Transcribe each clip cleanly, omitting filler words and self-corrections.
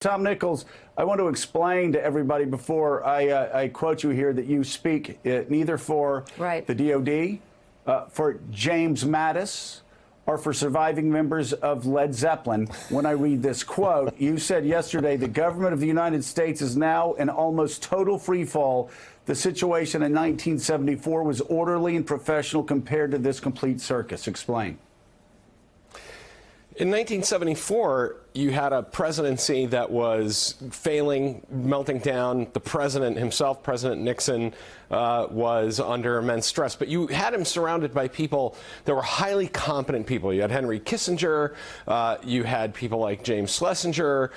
Tom Nichols, I want to explain to everybody before I quote you here that you speak neither for the DOD, for James Mattis, or for surviving members of Led Zeppelin. When I read this quote, you said yesterday the government of the United States is now in almost total free fall. The situation in 1974 was orderly and professional compared to this complete circus. Explain. In 1974, you had a presidency that was failing, melting down. The president himself, President Nixon, was under immense stress. But you had him surrounded by people that were highly competent people. You had Henry Kissinger. You had people like James Schlesinger.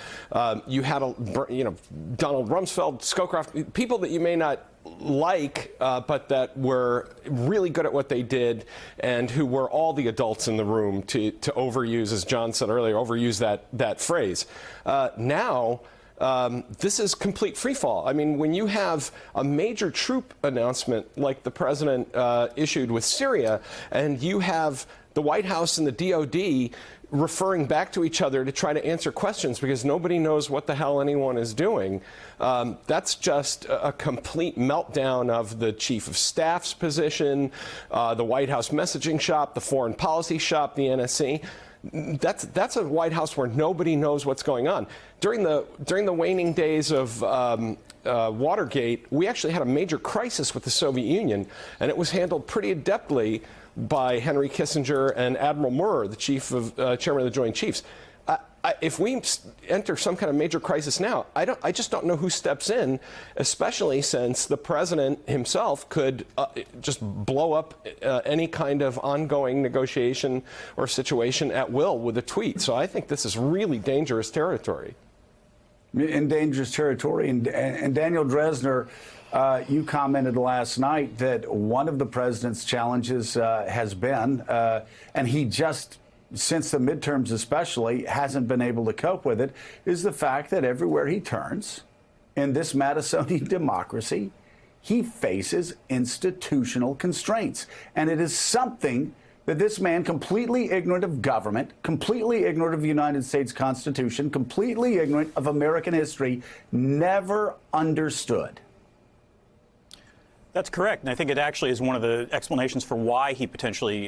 You had, Donald Rumsfeld, Scowcroft, people that you may not like, but that were really good at what they did and who were all the adults in the room to overuse, as John said earlier, overuse that phrase. Now, this is complete freefall. I mean, when you have a major troop announcement like the president issued with Syria, and you have the White House and the DOD referring back to each other to try to answer questions because nobody knows what the hell anyone is doing. That's just a complete meltdown of the chief of staff's position, the White House messaging shop, the foreign policy shop, the NSC. That's a White House where nobody knows what's going on. During the waning days of Watergate, we actually had a major crisis with the Soviet Union, and it was handled pretty adeptly by Henry Kissinger and Admiral Murr, the chairman of the Joint Chiefs. If we enter some kind of major crisis now, I just don't know who steps in, especially since the president himself could just blow up any kind of ongoing negotiation or situation at will with a tweet. So I think this is really dangerous territory. In dangerous territory. And Daniel Dresner, you commented last night that one of the president's challenges has been, and he just, since the midterms especially, hasn't been able to cope with it, is the fact that everywhere he turns in this Madisonian democracy, he faces institutional constraints. And it is something that this man, completely ignorant of government, completely ignorant of the United States Constitution, completely ignorant of American history, never understood. That's correct. And I think it actually is one of the explanations for why he potentially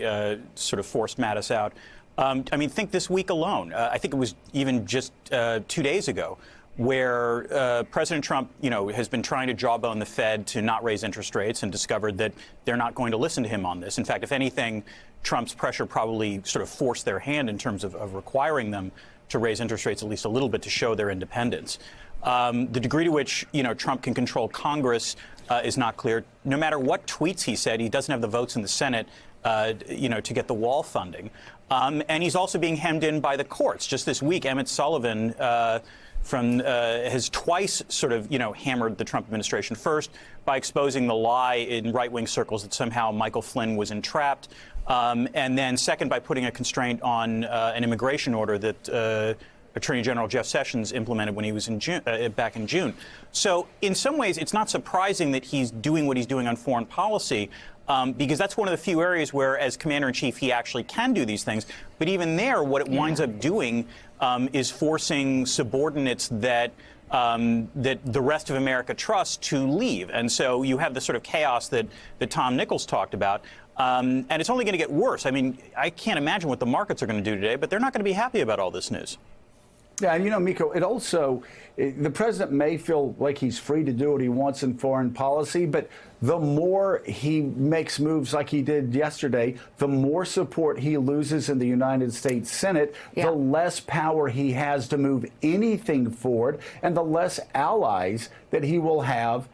sort of forced Mattis out. I mean, think this week alone. I think it was even just 2 days ago where President Trump, has been trying to jawbone the Fed to not raise interest rates and discovered that they're not going to listen to him on this. In fact, if anything, Trump's pressure probably sort of forced their hand in terms of requiring them to raise interest rates at least a little bit to show their independence. The degree to which, Trump can control Congress is not clear. No matter what tweets he said, he doesn't have the votes in the Senate, to get the wall funding. And he's also being hemmed in by the courts. Just this week, Emmett Sullivan has twice sort of, hammered the Trump administration, first by exposing the lie in right-wing circles that somehow Michael Flynn was entrapped, and then second by putting a constraint on an immigration order that Attorney General Jeff Sessions implemented when he was in June, back in June. So in some ways, it's not surprising that he's doing what he's doing on foreign policy, because that's one of the few areas where, as commander-in-chief, he actually can do these things. But even there, what it winds up doing is forcing subordinates that the rest of America trusts to leave. And so you have the sort of chaos that Tom Nichols talked about. And it's only going to get worse. I mean, I can't imagine what the markets are going to do today, but they're not going to be happy about all this news. Yeah, and Miko, the president may feel like he's free to do what he wants in foreign policy, but the more he makes moves like he did yesterday, the more support he loses in the United States Senate, the less power he has to move anything forward, and the less allies that he will have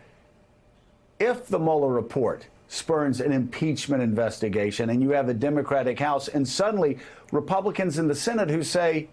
if the Mueller report spurns an impeachment investigation and you have a Democratic House and suddenly Republicans in the Senate who say,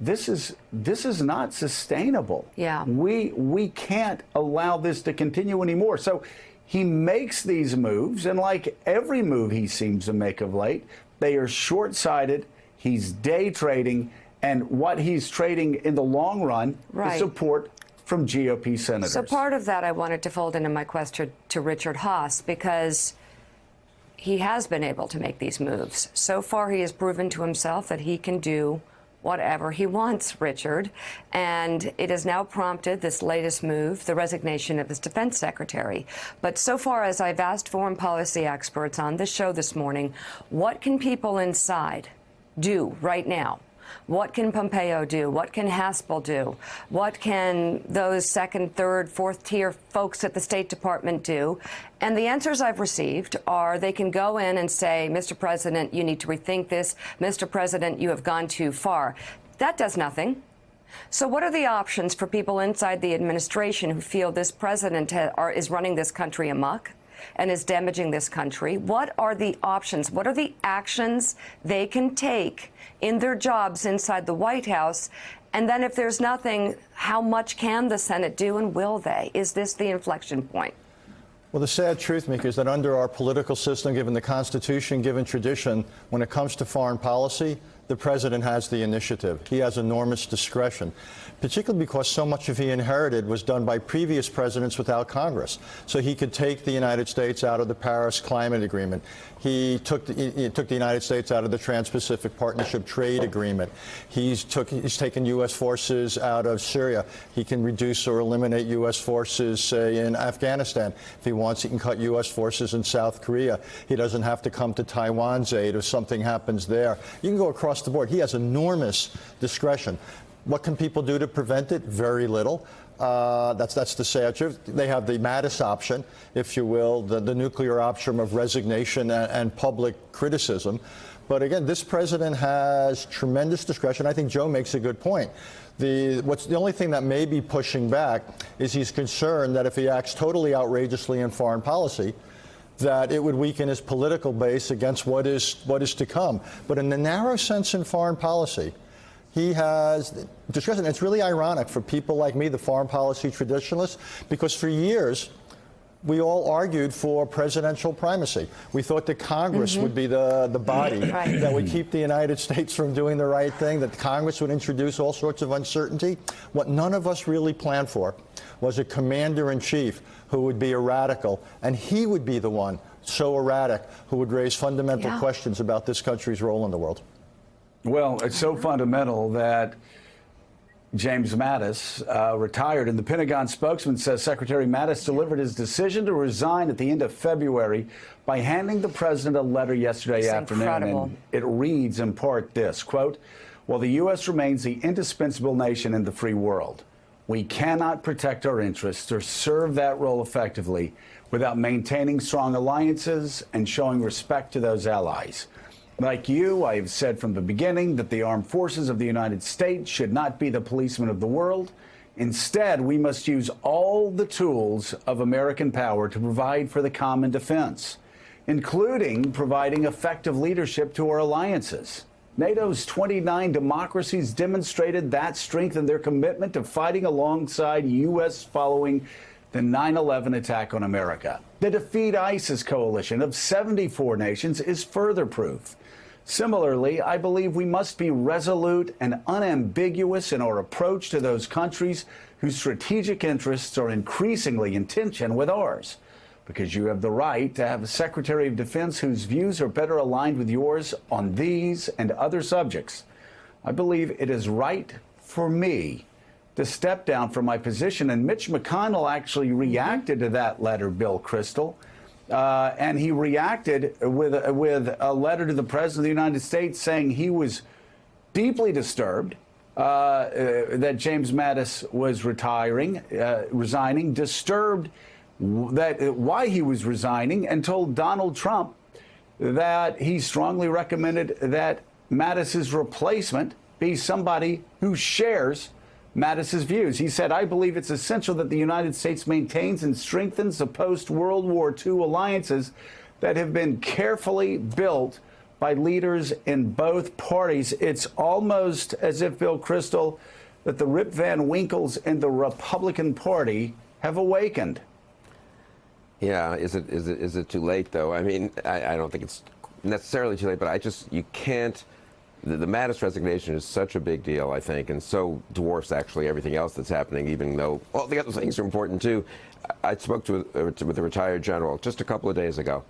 this is not sustainable. Yeah. We can't allow this to continue anymore. So he makes these moves, and like every move he seems to make of late, they are short-sighted. He's day trading, and what he's trading in the long run is support from GOP senators. So part of that I wanted to fold into my question to Richard Haass, because he has been able to make these moves. So far, he has proven to himself that he can do whatever he wants, Richard. And it has now prompted this latest move, the resignation of his defense secretary. But so far as I've asked foreign policy experts on this show this morning, what can people inside do right now? What can Pompeo do? What can Haspel do? What can those second, third, fourth tier folks at the State Department do? And the answers I've received are they can go in and say, Mr. President, you need to rethink this. Mr. President, you have gone too far. That does nothing. So what are the options for people inside the administration who feel this president is running this country amok and is damaging this country? What are the options? What are the actions they can take in their jobs inside the White House? And then if there's nothing, how much can the Senate do, and will they? Is this the inflection point? Well, the sad truth, Mika, is that under our political system, given the Constitution, given tradition, when it comes to foreign policy, the president has the initiative. He has enormous discretion, particularly because so much of he inherited was done by previous presidents without Congress. So he could take the United States out of the Paris Climate Agreement. He took the United States out of the Trans-Pacific Partnership Trade Agreement. He's taken U.S. forces out of Syria. He can reduce or eliminate U.S. forces, say, in Afghanistan. If he wants, he can cut U.S. forces in South Korea. He doesn't have to come to Taiwan's aid if something happens there. You can go across the board. He has enormous discretion. What can people do to prevent it? Very little. That's the sad truth. They have the Mattis option, if you will, the nuclear option of resignation and public criticism. But again, this president has tremendous discretion. I think Joe makes a good point. The only thing that may be pushing back is he's concerned that if he acts totally outrageously in foreign policy, that it would weaken his political base against what is to come. But in the narrow sense in foreign policy, he has discretion. It's really ironic for people like me, the foreign policy traditionalists, because for years we all argued for presidential primacy. We thought that Congress would be the body that would keep the United States from doing the right thing, that Congress would introduce all sorts of uncertainty. What none of us really planned for was a commander-in-chief who would be a radical, and he would be the one so erratic who would raise fundamental questions about this country's role in the world. Well, it's so fundamental that James Mattis retired, and the Pentagon spokesman says Secretary Mattis delivered his decision to resign at the end of February by handing the president a letter yesterday afternoon. Incredible. And it reads in part this, quote, "While the U.S. remains the indispensable nation in the free world, we cannot protect our interests or serve that role effectively without maintaining strong alliances and showing respect to those allies. Like you, I have said from the beginning that the armed forces of the United States should not be the policemen of the world. Instead, we must use all the tools of American power to provide for the common defense, including providing effective leadership to our alliances. NATO's 29 democracies demonstrated that strength in their commitment to fighting alongside U.S. following the 9/11 attack on America. The Defeat ISIS coalition of 74 nations is further proof. Similarly, I believe we must be resolute and unambiguous in our approach to those countries whose strategic interests are increasingly in tension with ours, because you have the right to have a Secretary of Defense whose views are better aligned with yours on these and other subjects. I believe it is right for me to step down from my position." And Mitch McConnell actually reacted to that letter, Bill Kristol, and he reacted with a letter to the President of the United States saying he was deeply disturbed that James Mattis was resigning, disturbed that why he was resigning, and told Donald Trump that he strongly recommended that Mattis's replacement be somebody who shares Mattis's views. He said, "I believe it's essential that the United States maintains and strengthens the post-World War II alliances that have been carefully built by leaders in both parties." It's almost as if, Bill Kristol, that the Rip Van Winkles in the Republican Party have awakened. Yeah, is it too late, though? I mean, I don't think it's necessarily too late, but you can't the Mattis resignation is such a big deal, I think, and so dwarfs actually everything else that's happening, even though all the other things are important too. I spoke with a retired general just a couple of days ago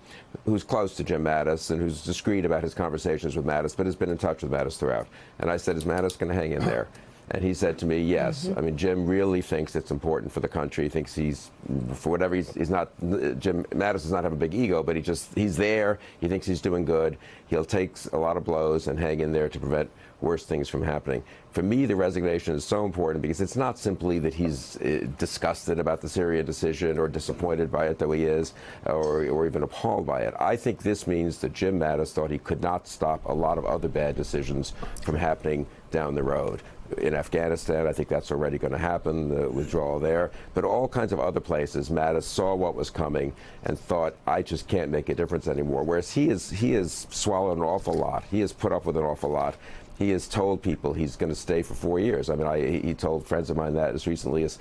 who's close to Jim Mattis and who's discreet about his conversations with Mattis, but has been in touch with Mattis throughout. And I said, is Mattis going to hang in there? And he said to me, yes. I mean, Jim really thinks it's important for the country. He thinks for whatever, he's not, Jim Mattis does not have a big ego, but he's there. He thinks he's doing good. He'll take a lot of blows and hang in there to prevent worse things from happening. For me, the resignation is so important because it's not simply that he's disgusted about the Syria decision or disappointed by it, though he is, or even appalled by it. I think this means that Jim Mattis thought he could not stop a lot of other bad decisions from happening down the road. In Afghanistan, I think that's already going to happen, the withdrawal there. But all kinds of other places, Mattis saw what was coming and thought, I just can't make a difference anymore. Whereas he has swallowed an awful lot. He has put up with an awful lot. He has told people he's going to stay for 4 years. I mean, he told friends of mine that as recently as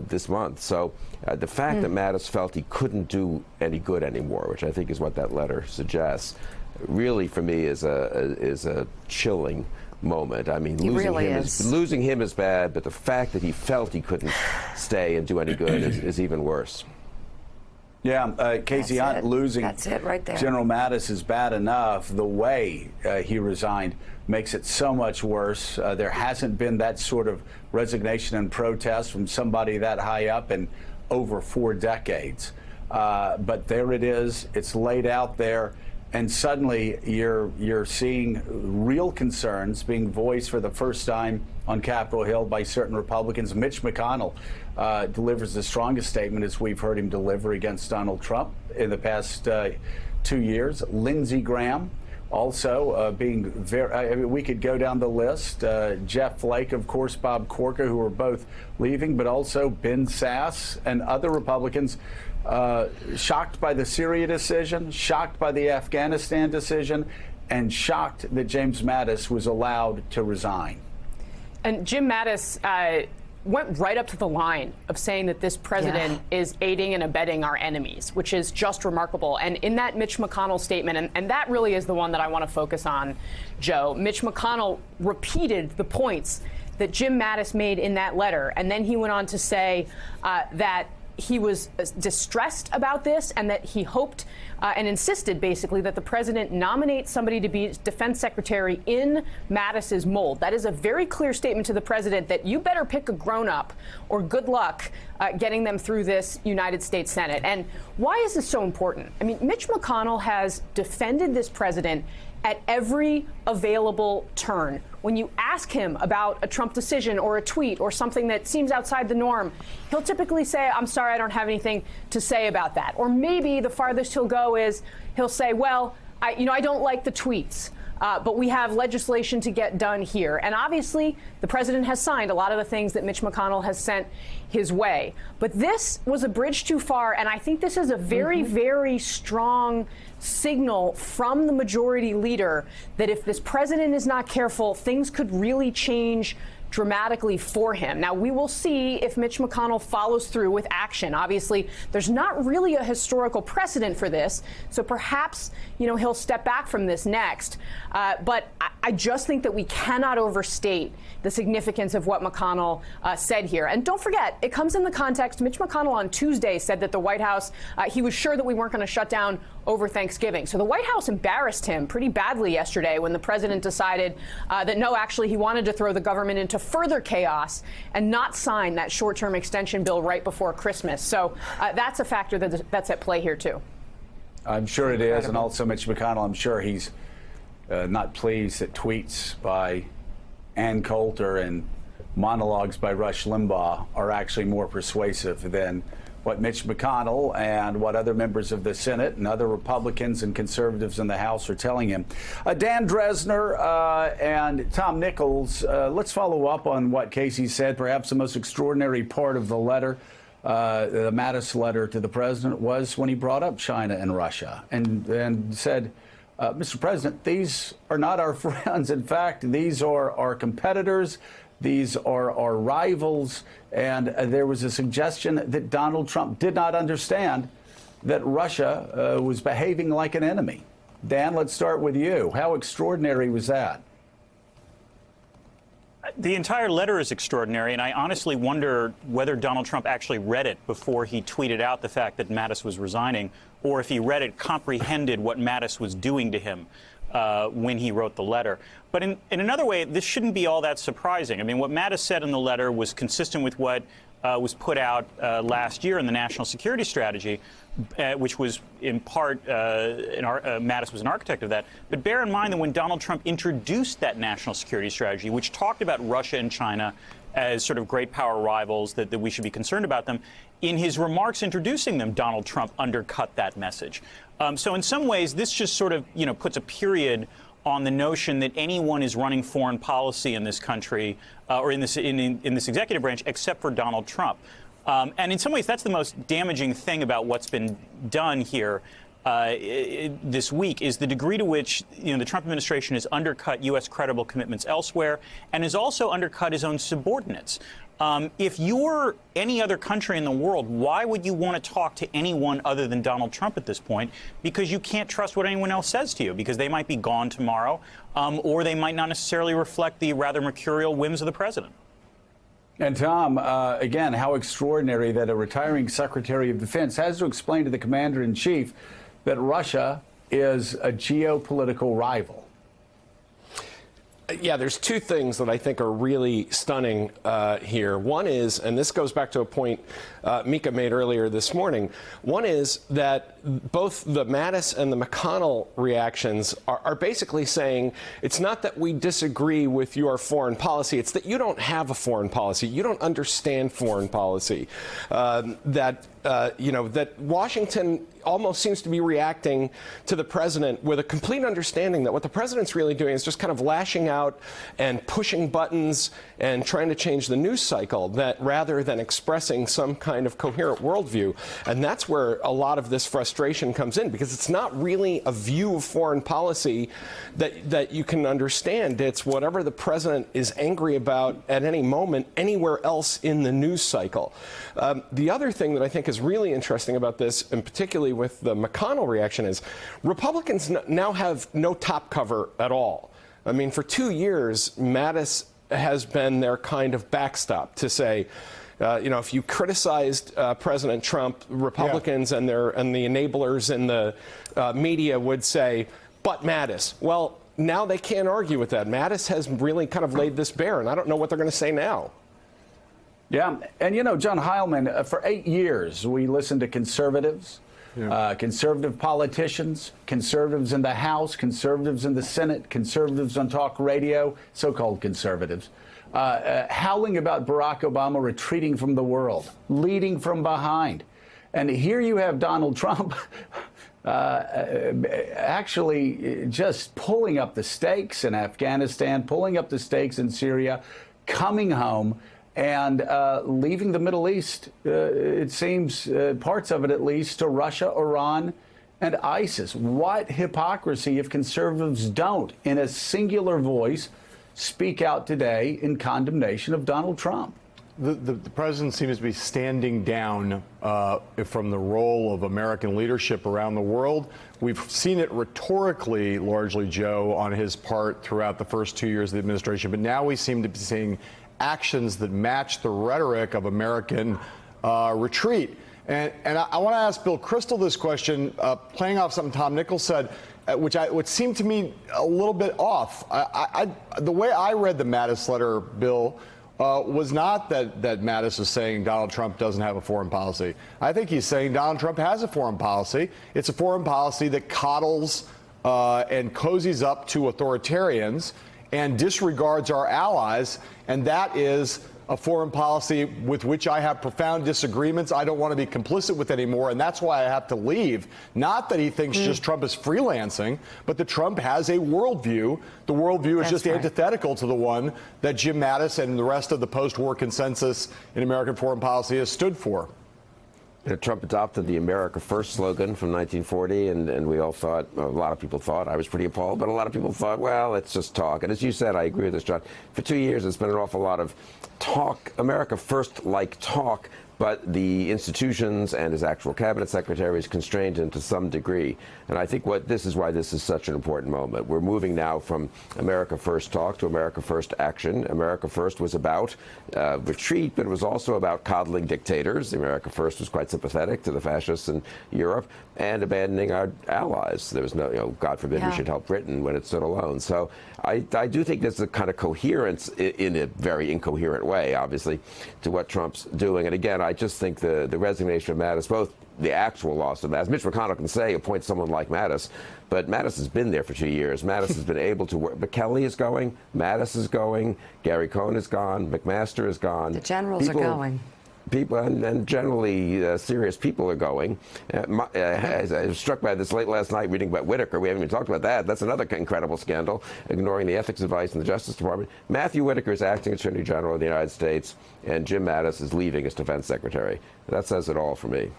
this month. So the fact that Mattis felt he couldn't do any good anymore, which I think is what that letter suggests, really for me is a chilling moment. I mean, losing him is bad, but the fact that he felt he couldn't stay and do any good is even worse. Yeah, Casey Hunt losing That's it right there. General Mattis is bad enough. The way he resigned makes it so much worse. There hasn't been that sort of resignation and protest from somebody that high up in over 4 decades. But there it is. It's laid out there. And suddenly you're seeing real concerns being voiced for the first time on Capitol Hill by certain Republicans. Mitch McConnell delivers the strongest statement as we've heard him deliver against Donald Trump in the past 2 years. Lindsey Graham also being very, I mean, we could go down the list. Jeff Flake, of course, Bob Corker, who are both leaving, but also Ben Sasse and other Republicans shocked by the Syria decision, shocked by the Afghanistan decision, and shocked that James Mattis was allowed to resign. And Jim Mattis went right up to the line of saying that this president is aiding and abetting our enemies, which is just remarkable. And in that Mitch McConnell statement, and that really is the one that I want to focus on, Joe, Mitch McConnell repeated the points that Jim Mattis made in that letter. And then he went on to say that he was distressed about this and that he hoped and insisted basically that the president nominate somebody to be defense secretary in Mattis's mold. That is a very clear statement to the president that you better pick a grown-up or good luck getting them through this United States Senate. And why is this so important? I mean, Mitch McConnell has defended this president at every available turn. When you ask him about a Trump decision or a tweet or something that seems outside the norm, he'll typically say, I'm sorry, I don't have anything to say about that. Or maybe the farthest he'll go is he'll say, well, I don't like the tweets. But we have legislation to get done here. And obviously, the president has signed a lot of the things that Mitch McConnell has sent his way. But this was a bridge too far. And I think this is a very, very strong signal from the majority leader that if this president is not careful, things could really change dramatically for him. Now, we will see if Mitch McConnell follows through with action. Obviously, there's not really a historical precedent for this, so perhaps, he'll step back from this next. But I just think that we cannot overstate the significance of what McConnell said here. And don't forget, it comes in the context, Mitch McConnell on Tuesday said that the White House, he was sure that we weren't going to shut down over Thanksgiving. So the White House embarrassed him pretty badly yesterday when the president decided that no, actually, he wanted to throw the government into further chaos and not sign that short-term extension bill right before Christmas. So that's a factor that's at play here, too. I'm sure it is. And also Mitch McConnell, I'm sure he's not pleased that tweets by Ann Coulter and monologues by Rush Limbaugh are actually more persuasive than what Mitch McConnell and what other members of the Senate and other Republicans and conservatives in the House are telling him. Dan Dresner and Tom Nichols, let's follow up on what Casey said. Perhaps the most extraordinary part of the letter, the Mattis letter to the president, was when he brought up China and Russia and said, Mr. President, these are not our friends. In fact, these are our competitors. These are our rivals. And there was a suggestion that Donald Trump did not understand that Russia was behaving like an enemy. Dan, let's start with you. How extraordinary was that? The entire letter is extraordinary, and I honestly wonder whether Donald Trump actually read it before he tweeted out the fact that Mattis was resigning, or if he read it, comprehended what Mattis was doing to him when he wrote the letter. But in another way, this shouldn't be all that surprising. I mean, what Mattis said in the letter was consistent with what was put out last year in the National Security Strategy, which was in part, Mattis was an architect of that. But bear in mind that when Donald Trump introduced that National Security Strategy, which talked about Russia and China as sort of great power rivals, that we should be concerned about them, in his remarks introducing them, Donald Trump undercut that message. So in some ways, this just sort of, puts a period on the notion that anyone is running foreign policy in this country or in this executive branch except for Donald Trump. And in some ways, that's the most damaging thing about what's been done here this week is the degree to which the Trump administration has undercut U.S. credible commitments elsewhere and has also undercut his own subordinates. If you're any other country in the world, why would you want to talk to anyone other than Donald Trump at this point? Because you can't trust what anyone else says to you, because they might be gone tomorrow, or they might not necessarily reflect the rather mercurial whims of the president. And Tom, again, how extraordinary that a retiring Secretary of Defense has to explain to the Commander-in-Chief that Russia is a geopolitical rival. Yeah, there's two things that I think are really stunning here. One is, and this goes back to a point Mika made earlier this morning, one is that both the Mattis and the McConnell reactions are basically saying it's not that we disagree with your foreign policy, it's that you don't have a foreign policy, you don't understand foreign policy, that Washington almost seems to be reacting to the president with a complete understanding that what the president's really doing is just kind of lashing out and pushing buttons and trying to change the news cycle, that rather than expressing some kind of coherent worldview. And that's where a lot of this frustration comes in, because it's not really a view of foreign policy that you can understand. It's whatever the president is angry about at any moment, anywhere else in the news cycle. The other thing that I think is really interesting about this, and particularly with the McConnell reaction, is Republicans now have no top cover at all. I mean, for 2 years, Mattis has been their kind of backstop to say, if you criticized President Trump, Republicans and the enablers in the media would say, but Mattis. Well, now they can't argue with that. Mattis has really kind of laid this bare, and I don't know what they're going to say now. Yeah, and John Heilman, for 8 years, we listened to conservatives, conservative politicians, conservatives in the House, conservatives in the Senate, conservatives on talk radio, so-called conservatives, howling about Barack Obama retreating from the world, leading from behind. And here you have Donald Trump actually just pulling up the stakes in Afghanistan, pulling up the stakes in Syria, coming home, and leaving the Middle East, it seems, parts of it at least, to Russia, Iran, and ISIS. What hypocrisy if conservatives don't, in a singular voice, speak out today in condemnation of Donald Trump? The president seems to be standing down from the role of American leadership around the world. We've seen it rhetorically, largely, Joe, on his part throughout the first 2 years of the administration, but now we seem to be seeing actions that match the rhetoric of American retreat. And I want to ask Bill Kristol this question, playing off something Tom Nichols said, which seemed to me a little bit off. The way I read the Mattis letter, Bill, was not that Mattis is saying Donald Trump doesn't have a foreign policy. I think he's saying Donald Trump has a foreign policy. It's a foreign policy that coddles and cozies up to authoritarians and disregards our allies, and that is a foreign policy with which I have profound disagreements. I don't want to be complicit with anymore, and that's why I have to leave. Not that he thinks just Trump is freelancing, but that Trump has a worldview. The worldview is just antithetical to the one that Jim Mattis and the rest of the post-war consensus in American foreign policy has stood for. Trump adopted the America First slogan from 1940, and we all thought, a lot of people thought, I was pretty appalled, but a lot of people thought, well, it's just talk. And as you said, I agree with this, John. For 2 years, it's been an awful lot of talk, America First like talk, but the institutions and his actual cabinet secretary is constrained into some degree. And I think this is why this is such an important moment. We're moving now from America First talk to America First action. America First was about retreat, but it was also about coddling dictators. America First was quite sympathetic to the fascists in Europe and abandoning our allies. There was no, God forbid we should help Britain when it stood alone. So I do think there's a kind of coherence in a very incoherent way, obviously, to what Trump's doing. And again, I just think the resignation of Mattis, both the actual loss of Mattis, Mitch McConnell can say appoint someone like Mattis, but Mattis has been there for 2 years. Mattis has been able to work. But Kelly is going, Mattis is going, Gary Cohn is gone, McMaster is gone. The generals are going. People and generally serious people are going. I was struck by this late last night reading about Whitaker. We haven't even talked about that. That's another incredible scandal, ignoring the ethics advice in the Justice Department. Matthew Whitaker is acting Attorney General of the United States, and Jim Mattis is leaving as Defense Secretary. That says it all for me.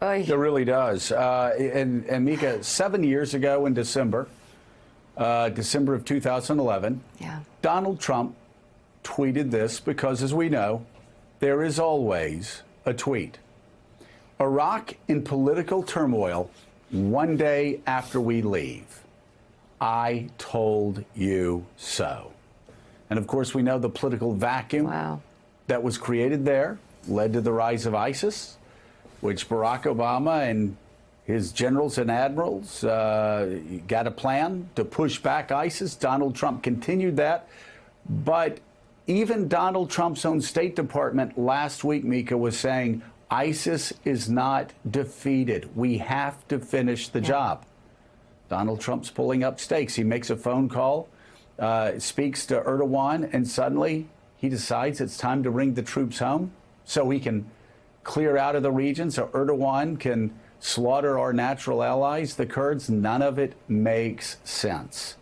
It really does. And Mika, 7 years ago in December of 2011, Donald Trump tweeted this because, as we know, there is always a tweet. Iraq in political turmoil 1 day after we leave. I told you so. And of course, we know the political vacuum that was created there led to the rise of ISIS, which Barack Obama and his generals and admirals got a plan to push back ISIS. Donald Trump continued that. But even Donald Trump's own State Department last week, Mika, was saying ISIS is not defeated. We have to finish the job. Donald Trump's pulling up stakes. He makes a phone call, speaks to Erdogan, and suddenly he decides it's time to bring the troops home so he can clear out of the region, so Erdogan can slaughter our natural allies, the Kurds. None of it makes sense,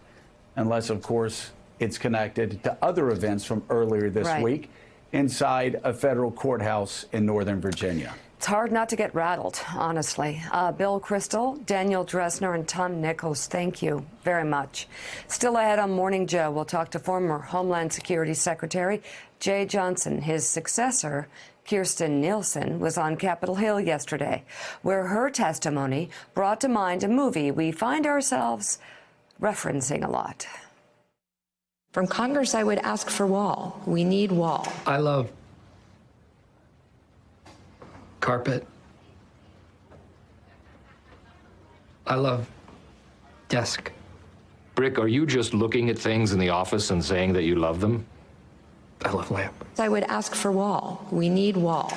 unless, of course, it's connected to other events from earlier this week inside a federal courthouse in Northern Virginia. It's hard not to get rattled, honestly. Bill Kristol, Daniel Dressner, and Tom Nichols, thank you very much. Still ahead on Morning Joe, we'll talk to former Homeland Security Secretary Jay Johnson. His successor, Kirstjen Nielsen, was on Capitol Hill yesterday, where her testimony brought to mind a movie we find ourselves referencing a lot. From Congress, I would ask for wall. We need wall. I love carpet. I love desk. Brick, are you just looking at things in the office and saying that you love them? I love lamp. I would ask for wall. We need wall.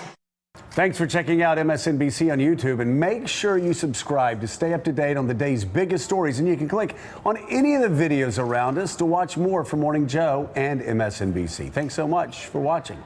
Thanks for checking out MSNBC on YouTube, and make sure you subscribe to stay up to date on the day's biggest stories. And you can click on any of the videos around us to watch more from Morning Joe and MSNBC. Thanks so much for watching.